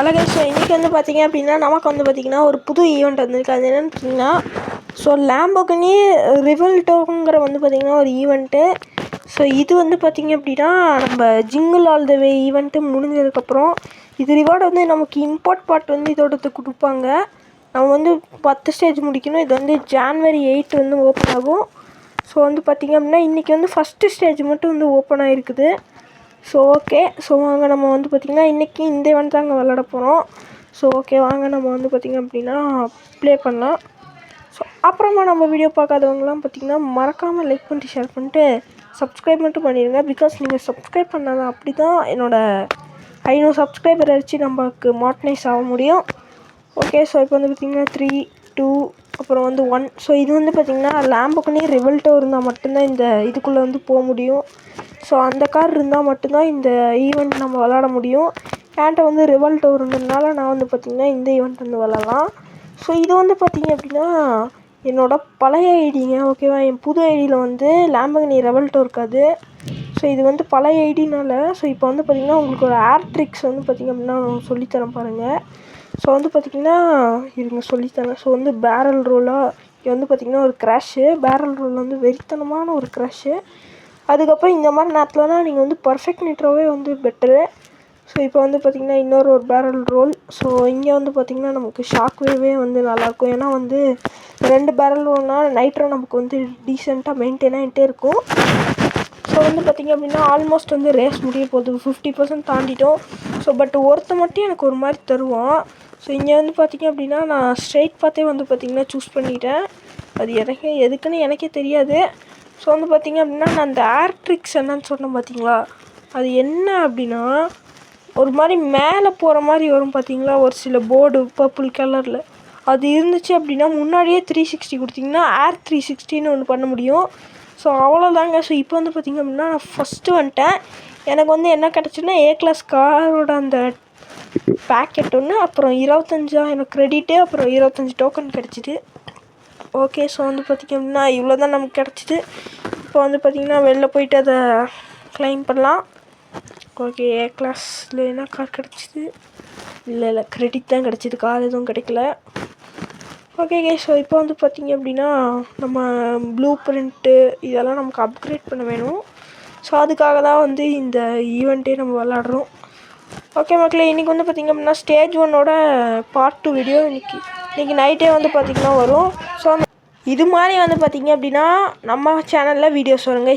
அழகே ஸோ இன்றைக்கி வந்து பார்த்திங்க அப்படின்னா நமக்கு வந்து பார்த்திங்கன்னா ஒரு புது ஈவெண்ட் வந்திருக்கு. அது என்னென்னு பார்த்தீங்கன்னா ஸோ லேம்போகினி ரிவல்டோங்கிற வந்து பார்த்திங்கன்னா ஒரு ஈவெண்ட்டு. ஸோ இது வந்து பார்த்திங்க அப்படின்னா நம்ம jingle all the way event முடிஞ்சதுக்கப்புறம் இது ரிவார்டு வந்து நமக்கு இம்போர்ட் பார்ட் வந்து இதோடது கொடுப்பாங்க. நம்ம வந்து 10 ஸ்டேஜ் முடிக்கணும். இது வந்து January 8 வந்து ஓப்பன் ஆகும். ஸோ வந்து பார்த்திங்க அப்படின்னா இன்றைக்கி வந்து ஃபஸ்ட்டு ஸ்டேஜ் மட்டும் வந்து ஓப்பன் ஆகிருக்குது. ஸோ ஓகே, ஸோ வாங்க நம்ம வந்து பார்த்திங்கன்னா இன்றைக்கி இந்த ஈவெண்ட் தான் அங்கே விளாட போகிறோம். ஸோ ஓகே வாங்க நம்ம வந்து பார்த்திங்க அப்படின்னா ப்ளே பண்ணலாம். ஸோ அப்புறமா நம்ம வீடியோ பார்க்காதவங்களாம் பார்த்திங்கன்னா மறக்காமல் லைக் பண்ணிட்டு ஷேர் பண்ணிட்டு சப்ஸ்கிரைப் மட்டும் பண்ணிடுங்க. பிகாஸ் நீங்கள் சப்ஸ்கிரைப் பண்ணாதான் அப்படி தான் என்னோடய 500 சப்ஸ்கிரைபர் அடித்து நமக்கு மார்டனைஸ் ஆக முடியும். ஓகே, ஸோ இப்போ வந்து பார்த்திங்கன்னா 3, 2 அப்புறம் வந்து 1. ஸோ இது வந்து பார்த்திங்கன்னா லேம்போகினி ரிவல்டோ இருந்தால் மட்டும்தான் இந்த இதுக்குள்ளே வந்து போக முடியும். ஸோ அந்த கார் இருந்தால் மட்டும்தான் இந்த ஈவெண்ட் நம்ம விளாட முடியும். என்கிட்ட வந்து ரிவல்டோ இருந்ததுனால நான் வந்து பார்த்திங்கன்னா இந்த ஈவெண்ட் வந்து விளாட்லாம். ஸோ இது வந்து பார்த்திங்க அப்படின்னா என்னோடய பழைய ஐடிங்க. ஓகேவா, என் புது ஐடியில் வந்து லேம்போகினி ரிவல்டோ இருக்காது. ஸோ இது வந்து பழைய ஐடினால ஸோ இப்போ வந்து பார்த்திங்கன்னா உங்களுக்கு ஒரு ஏர் ட்ரிக்ஸ் வந்து பார்த்திங்க அப்படின்னா சொல்லித்தரேன் பாருங்கள். ஸோ வந்து பார்த்திங்கன்னா இருங்க சொல்லித்தரேன். ஸோ வந்து பேரல் ரோலாக இது வந்து பார்த்திங்கன்னா ஒரு க்ராஷு. பேரல் ரோல் வந்து வெறித்தனமான ஒரு க்ராஷு. அதுக்கப்புறம் இந்த மாதிரி நேரத்துலலாம் நீங்கள் வந்து பர்ஃபெக்ட் நிட்ரோவே வந்து பெட்டரு. ஸோ இப்போ வந்து பார்த்திங்கன்னா இன்னொரு பேரல் ரோல். ஸோ இங்கே வந்து பார்த்திங்கன்னா நமக்கு ஷாக் வேவே வந்து நல்லாயிருக்கும். ஏன்னா வந்து 2 பேரல் ரோல்னால் நைட்ரோ நமக்கு வந்து டீசெண்டாக மெயின்டைன் ஆகிட்டே இருக்கும். ஸோ வந்து பார்த்திங்க அப்படின்னா ஆல்மோஸ்ட் வந்து ரேஸ் முடிய போகுது. 50% தாண்டிட்டோம். ஸோ பட் ஒருத்த மட்டும் எனக்கு ஒரு மாதிரி தருவான். ஸோ இங்கே வந்து பார்த்திங்க அப்படின்னா நான் ஸ்ட்ரெயிட் பார்த்தே வந்து பார்த்திங்கன்னா சூஸ் பண்ணிட்டேன். அது எதுக்குன்னு எனக்கே தெரியாது. ஸோ வந்து பார்த்திங்க அப்படின்னா நான் அந்த ஏர் ட்ரிக்ஸ் என்னன்னு சொன்னேன் பார்த்திங்களா, அது என்ன அப்படின்னா ஒரு மாதிரி மேலே போகிற மாதிரி வரும் பார்த்திங்களா ஒரு சில போர்டு பர்பிள் கலரில். அது இருந்துச்சு அப்படின்னா முன்னாடியே 360 கொடுத்திங்கன்னா ஏர் 360ன்னு ஒன்று பண்ண முடியும். ஸோ அவ்வளோதாங்க. ஸோ இப்போ வந்து பார்த்திங்க அப்படின்னா நான் ஃபஸ்ட்டு வந்துட்டேன். எனக்கு வந்து என்ன கிடச்சுன்னா A கிளாஸ் காரோட அந்த பேக்கெட் ஒன்று, அப்புறம் 25,000 க்ரெடிட்டு, அப்புறம் 25 டோக்கன் கிடச்சிது. ஓகே, ஸோ வந்து பார்த்திங்க அப்படின்னா இவ்வளோ தான் நமக்கு கிடச்சிது. இப்போ வந்து பார்த்திங்கன்னா வெளில போயிட்டு அதை க்ளைம் பண்ணலாம். ஓகே, A கிளாஸில் என்ன கார் கிடச்சிது? இல்லை க்ரெடிட் தான் கிடச்சிது, கார் எதுவும் கிடைக்கல. ஓகே, ஸோ இப்போ வந்து பார்த்திங்க அப்படின்னா நம்ம ப்ளூ பிரிண்ட்டு இதெல்லாம் நமக்கு அப்கிரேட் பண்ண வேணும். ஸோ அதுக்காக தான் வந்து இந்த ஈவெண்ட்டே நம்ம விளாட்றோம். ஓகே மக்களே, இன்றைக்கி வந்து பார்த்திங்க அப்படின்னா ஸ்டேஜ் 1ஓட பார்ட் 2 வீடியோ இன்றைக்கி நைட்டே வந்து பார்த்திங்கன்னா வரும். ஸோ இது மாதிரி வந்து பார்த்திங்க அப்படின்னா நம்ம சேனலில் வீடியோஸ் வருங்க.